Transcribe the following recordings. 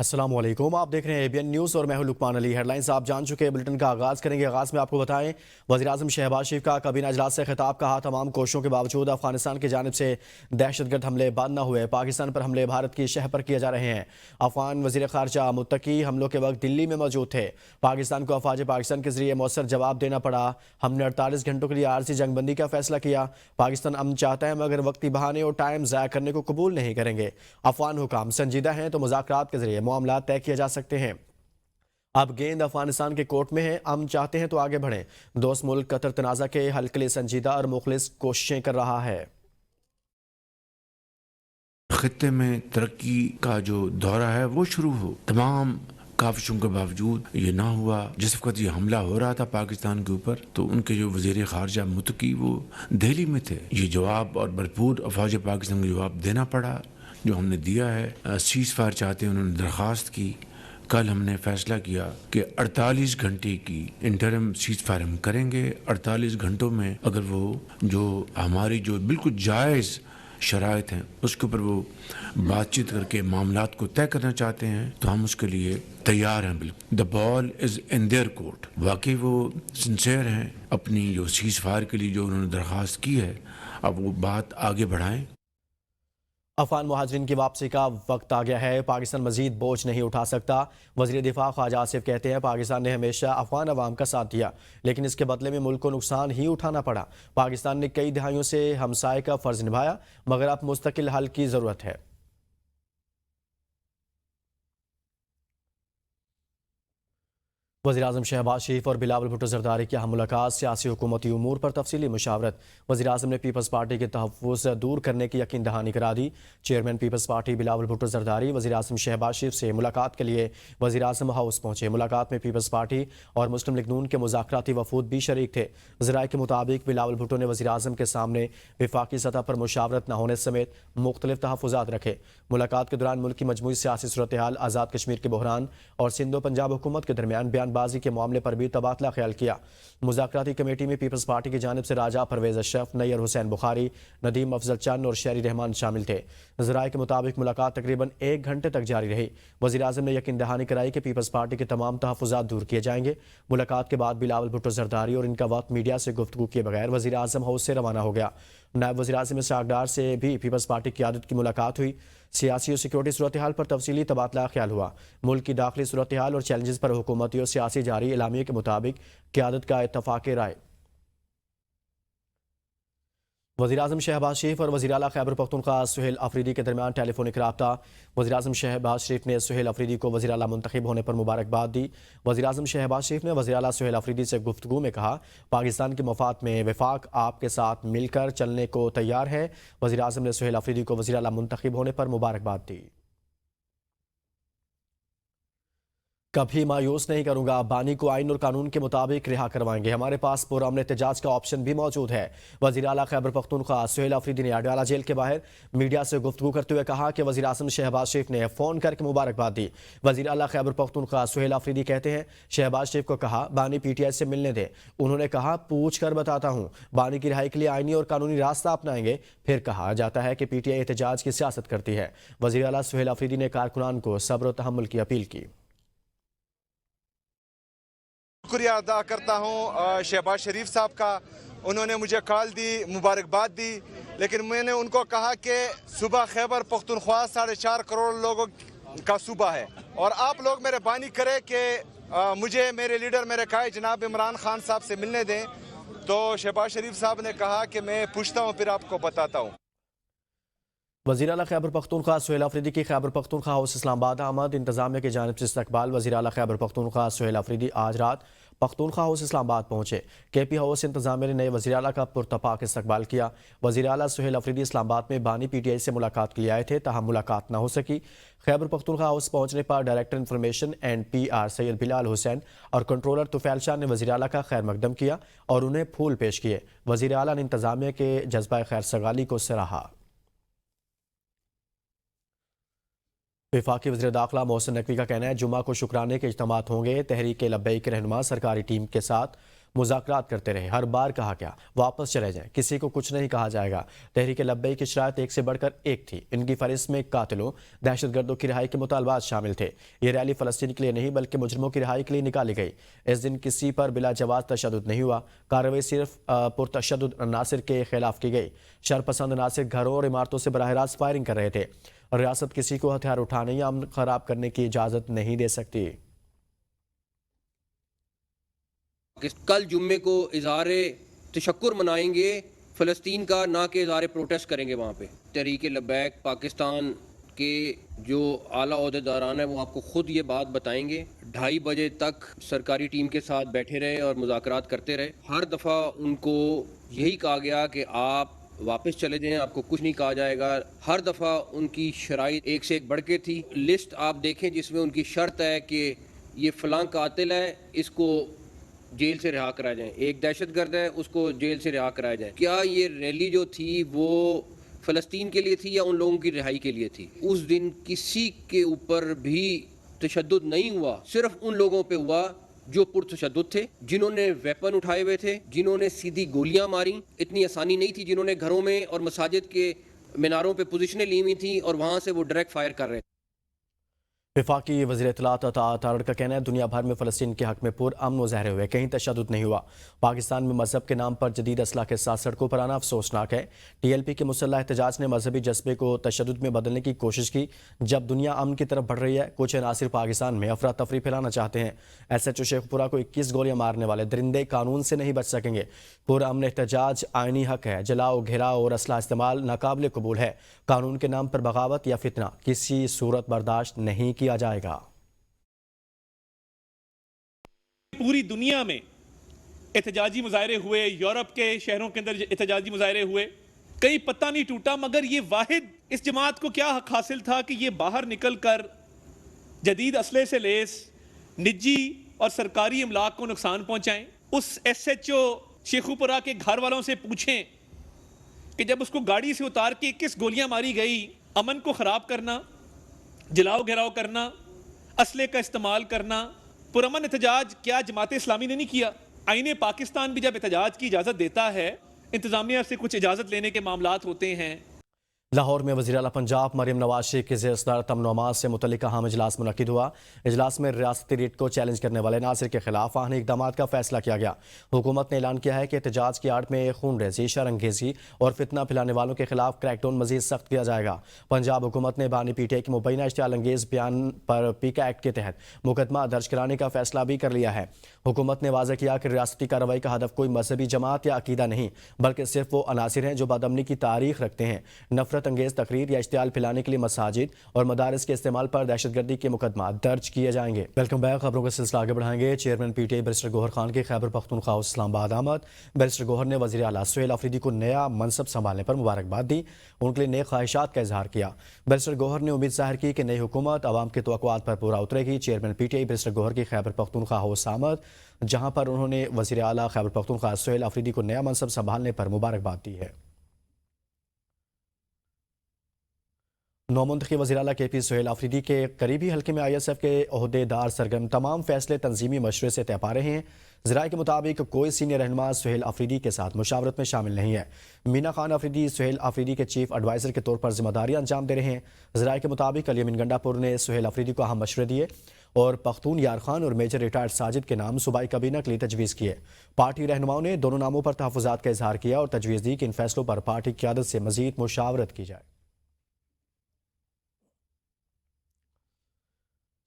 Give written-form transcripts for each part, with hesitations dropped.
السلام علیکم، آپ دیکھ رہے ہیں ABN نیوز اور میں ہوں لقمان علی۔ ہیڈ لائنز آپ جان چکے ہیں، بلٹن کا آغاز کریں گے۔ آغاز میں آپ کو بتائیں، وزیراعظم شہباز شریف کا کابینہ اجلاس سے خطاب، کہا تمام کوششوں کے باوجود افغانستان کی جانب سے دہشت گرد حملے بند نہ ہوئے، پاکستان پر حملے بھارت کی شہ پر کیے جا رہے ہیں۔ افغان وزیر خارجہ متقی حملوں کے وقت دلی میں موجود تھے، پاکستان کو افواج پاکستان کے ذریعے مؤثر جواب دینا پڑا۔ ہم نے 48 گھنٹوں کے لیے عارضی جنگ بندی کا فیصلہ کیا۔ پاکستان امن چاہتا ہے مگر وقتی بہانے اور ٹائم ضائع کرنے کو قبول نہیں کریں گے۔ افغان حکام سنجیدہ ہیں تو مذاکرات کے ذریعے معاملات طے کیے جا سکتے ہیں۔ اب گیند افغانستان کے کورٹ میں ہے، ہم چاہتے ہیں تو آگے بڑھیں۔ دوست ملک قطر تنازع کے حل کے لیے سنجیدہ اور مخلص کوششیں کر رہا ہے۔ خطے میں ترقی کا جو دورہ ہے وہ شروع ہو، تمام کاوشوں کے باوجود یہ نہ ہوا۔ جس وقت یہ حملہ ہو رہا تھا پاکستان کے اوپر تو ان کے جو وزیر خارجہ متقی وہ دہلی میں تھے۔ یہ جواب اور بھرپور افواج پاکستان کو جواب دینا پڑا جو ہم نے دیا ہے۔ سیز فائر چاہتے ہیں، انہوں نے درخواست کی۔ کل ہم نے فیصلہ کیا کہ 48 گھنٹے کی انٹرم سیز فائر ہم کریں گے۔ 48 گھنٹوں میں اگر وہ جو ہماری جو بالکل جائز شرائط ہیں اس کے اوپر وہ بات چیت کر کے معاملات کو طے کرنا چاہتے ہیں تو ہم اس کے لیے تیار ہیں۔ بالکل دا بال از ان دیئر کورٹ۔ واقعی وہ سنسیئر ہیں اپنی جو سیز فائر کے لیے جو انہوں نے درخواست کی ہے، اب وہ بات آگے بڑھائیں۔ افغان مہاجرین کی واپسی کا وقت آ گیا ہے، پاکستان مزید بوجھ نہیں اٹھا سکتا۔ وزیر دفاع خواجہ آصف کہتے ہیں پاکستان نے ہمیشہ افغان عوام کا ساتھ دیا لیکن اس کے بدلے میں ملک کو نقصان ہی اٹھانا پڑا۔ پاکستان نے کئی دہائیوں سے ہمسائے کا فرض نبھایا مگر اب مستقل حل کی ضرورت ہے۔ وزیراعظم شہباز شریف اور بلاول بھٹو زرداری کی اہم ملاقات، سیاسی حکومتی امور پر تفصیلی مشاورت۔ وزیراعظم نے پیپلز پارٹی کے تحفظ دور کرنے کی یقین دہانی کرا دی۔ چیئرمین پیپلز پارٹی بلاول بھٹو زرداری وزیراعظم شہباز شریف سے ملاقات کے لیے وزیراعظم ہاؤس پہنچے۔ ملاقات میں پیپلز پارٹی اور مسلم لیگ نون کے مذاکراتی وفود بھی شریک تھے۔ ذرائع کے مطابق بلاول بھٹو نے وزیراعظم کے سامنے وفاقی سطح پر مشاورت نہ ہونے سمیت مختلف تحفظات رکھے۔ ملاقات کے دوران ملک کی مجموعی سیاسی صورتحال، آزاد کشمیر کے بحران اور سندھ و پنجاب حکومت کے درمیان بیان بازی کے معاملے پر بھی تبادلہ خیال کیا۔ مذاکراتی کمیٹی میں پیپلز پارٹی کی جانب سے راجہ پرویز اشرف، نیئر حسین بخاری، ندیم افضل چند اور شہری رحمان شامل تھے۔ ذرائع کے مطابق ملاقات تقریباً 1 گھنٹے تک جاری رہی۔ وزیراعظم نے یقین دہانی کرائی کہ پیپلز پارٹی کے تمام تحفظات دور کیے جائیں گے۔ ملاقات کے بعد بلاول بھٹو زرداری اور ان کا وقت میڈیا سے گفتگو کیے بغیر وزیراعظم ہاؤس سے روانہ ہو گیا۔ نائب وزیراعظم اسحاق ڈار سے بھی پیپلز پارٹی کی قیادت کی ملاقات ہوئی۔ سیاسی اور سیکورٹی صورتحال پر تفصیلی تبادلہ خیال ہوا۔ ملک کی داخلی صورتحال اور چیلنجز پر حکومتی اور سیاسی جاری اعلامیے کے مطابق قیادت کا اتفاق رائے۔ وزیراعظم شہباز شریف اور وزیر اعلیٰ خیبر پختونخوا سہیل آفریدی کے درمیان ٹیلی فونک رابطہ۔ وزیراعظم شہباز شریف نے سہیل آفریدی کو وزیر اعلیٰ منتخب ہونے پر مبارکباد دی۔ وزیراعظم شہباز شریف نے وزیر اعلیٰ سہیل آفریدی سے گفتگو میں کہا پاکستان کے مفاد میں وفاق آپ کے ساتھ مل کر چلنے کو تیار ہے۔ وزیراعظم نے سہیل آفریدی کو وزیر اعلیٰ منتخب ہونے پر مبارکباد دی۔ کبھی مایوس نہیں کروں گا، بانی کو آئین اور قانون کے مطابق رہا کروائیں گے، ہمارے پاس پرامن احتجاج کا آپشن بھی موجود ہے۔ وزیر اعلیٰ خیبر پختونخوا سہیل آفریدی نے اڈیالہ جیل کے باہر میڈیا سے گفتگو کرتے ہوئے کہا کہ وزیر اعظم شہباز شریف نے فون کر کے مبارکباد دی۔ وزیر اعلیٰ خیبر پختونخوا سہیل آفریدی کہتے ہیں شہباز شریف کو کہا بانی PTI سے ملنے دیں، انہوں نے کہا پوچھ کر بتاتا ہوں، بانی کی رہائی کے لیے آئینی اور قانونی راستہ اپنائیں گے۔ پھر کہا جاتا ہے کہ PTI احتجاج کی سیاست کرتی ہے۔ وزیر اعلیٰ سہیل آفریدی نے کارکنان کو صبر و تحمل کی اپیل کی۔ شکریہ ادا کرتا ہوں شہباز شریف صاحب کا، انہوں نے مجھے کال دی، مبارکباد دی، لیکن میں نے ان کو کہا کہ صوبہ خیبر پختونخوا 4.5 کروڑ لوگوں کا صوبہ ہے اور آپ لوگ میرے بانی کرے کہ مجھے میرے لیڈر میرے قائد جناب عمران خان صاحب سے ملنے دیں۔ تو شہباز شریف صاحب نے کہا کہ میں پوچھتا ہوں پھر آپ کو بتاتا ہوں۔ وزیر اعلیٰ خیبر پختونخوا سہیل آفریدی کی خیبر پختونخوا ہاؤس اسلام آباد آمد، انتظامیہ کی جانب سے استقبال۔ وزیر اعلیٰ خیبر پختونخوا سہیل آفریدی آج رات پختونخوا ہاؤس اسلام آباد پہنچے۔ KP ہاؤس انتظامیہ نے نئے وزیر اعلیٰ کا پرتپاک استقبال کیا۔ وزیر اعلیٰ سہیل آفریدی اسلام آباد میں بانی PTI سے ملاقات کے لیے آئے تھے، تاہم ملاقات نہ ہو سکی۔ خیبر پختونخوا ہاؤس پہنچنے پر ڈائریکٹر انفارمیشن اینڈ PR سید بلال حسین اور کنٹرولر طفیل شاہ نے وزیر اعلیٰ کا خیر مقدم کیا اور انہیں پھول پیش کیے۔ وزیر اعلیٰ نے انتظامیہ کے جذبہ خیر سگالی کو سراہا۔ وفاقی وزیر داخلہ محسن نقوی کا کہنا ہے جمعہ کو شکرانے کے اجتماعات ہوں گے۔ تحریک لبیک کے رہنما سرکاری ٹیم کے ساتھ مذاکرات کرتے رہے، ہر بار کہا گیا واپس چلے جائیں، کسی کو کچھ نہیں کہا جائے گا۔ تحریک لبیک کی شرائط ایک سے بڑھ کر ایک تھی، ان کی فہرست میں قاتلوں، دہشت گردوں کی رہائی کے مطالبات شامل تھے۔ یہ ریلی فلسطین کے لیے نہیں بلکہ مجرموں کی رہائی کے لیے نکالی گئی۔ اس دن کسی پر بلا جواز تشدد نہیں ہوا، کارروائی صرف پرتشدد عناصر کے خلاف کی گئی۔ شرپسند عناصر گھروں اور عمارتوں سے براہ راست فائرنگ کر رہے تھے۔ ریاست کسی کو ہتھیار اٹھانے یا امن خراب کرنے کی اجازت نہیں دے سکتی۔ کل جمعے کو اظہار تشکر منائیں گے فلسطین کا، نہ کہ اظہار پروٹیسٹ کریں گے وہاں پہ۔ تحریک لبیک پاکستان کے جو اعلیٰ عہدیداران ہیں وہ آپ کو خود یہ بات بتائیں گے۔ 2:30 بجے تک سرکاری ٹیم کے ساتھ بیٹھے رہے اور مذاکرات کرتے رہے۔ ہر دفعہ ان کو یہی کہا گیا کہ آپ واپس چلے جائیں، آپ کو کچھ نہیں کہا جائے گا۔ ہر دفعہ ان کی شرائط ایک سے ایک بڑھ کے تھی۔ لسٹ آپ دیکھیں جس میں ان کی شرط ہے کہ یہ فلاں قاتل ہے، اس کو جیل سے رہا کرایا جائے، ایک دہشت گرد ہے اس کو جیل سے رہا کرایا جائے۔ کیا یہ ریلی جو تھی وہ فلسطین کے لیے تھی یا ان لوگوں کی رہائی کے لیے تھی؟ اس دن کسی کے اوپر بھی تشدد نہیں ہوا، صرف ان لوگوں پہ ہوا جو پرتشدد تھے، جنہوں نے ویپن اٹھائے ہوئے تھے، جنہوں نے سیدھی گولیاں ماری۔ اتنی آسانی نہیں تھی، جنہوں نے گھروں میں اور مساجد کے میناروں پہ پوزیشنیں لی ہوئی تھیں اور وہاں سے وہ ڈائریکٹ فائر کر رہے تھے۔ وفاقی وزیر اطلاعات عطا تارڑ کا کہنا ہے دنیا بھر میں فلسطین کے حق میں پرامن مظاہرے ہوئے، کہیں تشدد نہیں ہوا۔ پاکستان میں مذہب کے نام پر جدید اسلحہ کے ساتھ سڑکوں پر آنا افسوسناک ہے۔ ٹی ایل پی کے مسلح احتجاج نے مذہبی جذبے کو تشدد میں بدلنے کی کوشش کی۔ جب دنیا امن کی طرف بڑھ رہی ہے، کچھ عناصر پاکستان میں افراتفری پھیلانا چاہتے ہیں۔ ایس ایچ او شیخ پورہ کو 21 گولیاں مارنے والے درندے قانون سے نہیں بچ سکیں گے۔ پرامن احتجاج آئینی حق ہے، جلاؤ، گھیراؤ اور اسلحہ استعمال ناقابل قبول ہے۔ قانون کے نام پر بغاوت یا فتنہ کسی صورت برداشت نہیں کیا جائے گا۔ پوری دنیا میں احتجاجی مظاہرے ہوئے، یورپ کے شہروں کے اندر احتجاجی مظاہرے ہوئے، کئی پتہ نہیں ٹوٹا، مگر یہ واحد اس جماعت کو کیا حق حاصل تھا کہ یہ باہر نکل کر جدید اسلحے سے لیس نجی اور سرکاری املاک کو نقصان پہنچائیں۔ اس ایس ایچ او شیخو پورہ کے گھر والوں سے پوچھیں کہ جب اس کو گاڑی سے اتار کے 21 گولیاں ماری گئی، امن کو خراب کرنا، جلاؤ گھیراؤ کرنا، اسلحے کا استعمال کرنا، پرامن احتجاج کیا جماعت اسلامی نے نہیں کیا؟ آئین پاکستان بھی جب احتجاج کی اجازت دیتا ہے، انتظامیہ سے کچھ اجازت لینے کے معاملات ہوتے ہیں۔ لاہور میں وزیر اعلیٰ پنجاب مریم نواز شریف کے زیر صدارت امن و امان سے متعلق اہم اجلاس منعقد ہوا۔ اجلاس میں ریاستی ریٹ کو چیلنج کرنے والے عناصر کے خلاف آہنی اقدامات کا فیصلہ کیا گیا۔ حکومت نے اعلان کیا ہے کہ احتجاج کی آڑ میں خون ریزی، شرانگیزی اور فتنہ پھیلانے والوں کے خلاف کریک ڈاؤن مزید سخت کیا جائے گا۔ پنجاب حکومت نے بانی پی ٹی آئی کے مبینہ اشتعال انگیز بیان پر پیکا ایکٹ کے تحت مقدمہ درج کرانے کا فیصلہ بھی کر لیا ہے۔ حکومت نے واضح کیا کہ ریاستی کارروائی کا ہدف کوئی مذہبی جماعت یا عقیدہ نہیں، بلکہ صرف وہ عناصر ہیں جو بدامنی کی تاریخ رکھتے ہیں۔ نفرت انگیز تقریر یا اشتعال پھیلانے کے لیے مساجد اور مدارس کے استعمال پر دہشت گردی کے مقدمات درج کیے جائیں گے۔ ویلکم بیک، خبروں کا سلسلہ آگے بڑھائیں گے۔ Chairman P T I barrister Gohar Khan کی خیبر پختونخوا اور اسلام آباد آمد۔ بیرسٹر گوہر نے وزیر اعلیٰ سہیل آفریدی کو نیا منصب سنبھالنے پر مبارکباد دی، ان کے لیے نیک خواہشات کا اظہار کیا۔ بیرسٹر گوہر نے امید ظاہر کی کہ نئی حکومت عوام کے توقعات پر پورا اترے گی۔ Chairman P T I barrister Gohar کی خیبر پختونخوا ہاؤس آمد، جہاں پر انہوں نے وزیر اعلیٰ خیبر پختونخوا سہیل آفریدی کو نیا منصب سنبھالنے پر مبارکباد دی ہے۔ نومنتخب وزیر اعلیٰ کے پی سہیل آفریدی کے قریبی حلقے میں آئی ایس ایف کے عہدے دار سرگرم، تمام فیصلے تنظیمی مشورے سے طے پا رہے ہیں۔ ذرائع کے مطابق کوئی سینئر رہنما سہیل آفریدی کے ساتھ مشاورت میں شامل نہیں ہے۔ مینا خان آفریدی سہیل آفریدی کے چیف ایڈوائزر کے طور پر ذمہ داریاں انجام دے رہے ہیں۔ ذرائع کے مطابق علی امین گنڈا پور نے سہیل آفریدی کو اہم مشورے دیے اور پختون یار خان اور میجر ریٹائرڈ ساجد کے نام صوبائی کابینہ کے لیے تجویز کیے۔ پارٹی رہنماؤں نے دونوں ناموں پر تحفظات کا اظہار کیا اور تجویز دی کہ ان فیصلوں پر پارٹی قیادت سے مزید مشاورت کی جائے۔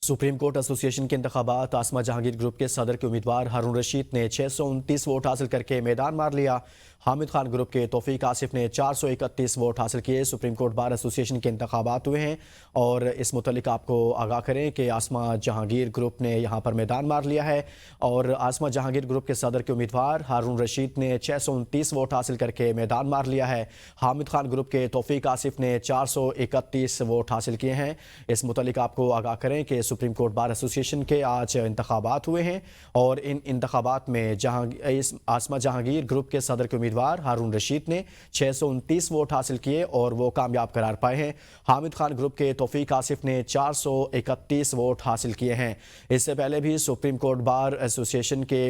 سپریم کورٹ ایسوسی ایشن کے انتخابات، عاصمہ جہانگیر گروپ کے صدر کے امیدوار ہارون رشید نے 629 ووٹ حاصل کر کے میدان مار لیا۔ حامد خان گروپ کے توفیق آصف نے 431 ووٹ حاصل کیے۔ سپریم کورٹ بار ایسوسی ایشن کے انتخابات ہوئے ہیں اور اس متعلق آپ کو آگاہ کریں کہ عاصمہ جہانگیر گروپ نے یہاں پر میدان مار لیا ہے اور عاصمہ جہانگیر گروپ کے صدر کے امیدوار ہارون رشید نے 629 ووٹ حاصل کر کے میدان مار لیا ہے۔ حامد خان گروپ کے توفیق آصف نے 431 ووٹ حاصل کیے ہیں۔ اس متعلق آپ کو آگاہ کریں کہ سپریم کورٹ بار ایسوسی ایشن کے آج انتخابات ہوئے ہیں اور ان انتخابات میں عاصمہ جہانگیر گروپ کے صدر کے امیدوار ہارون رشید نے 629 ووٹ حاصل کیے اور وہ کامیاب قرار پائے ہیں۔ حامد خان گروپ کے توفیق آصف نے 431 ووٹ حاصل کیے ہیں۔ اس سے پہلے بھی سپریم کورٹ بار ایسوسی ایشن کے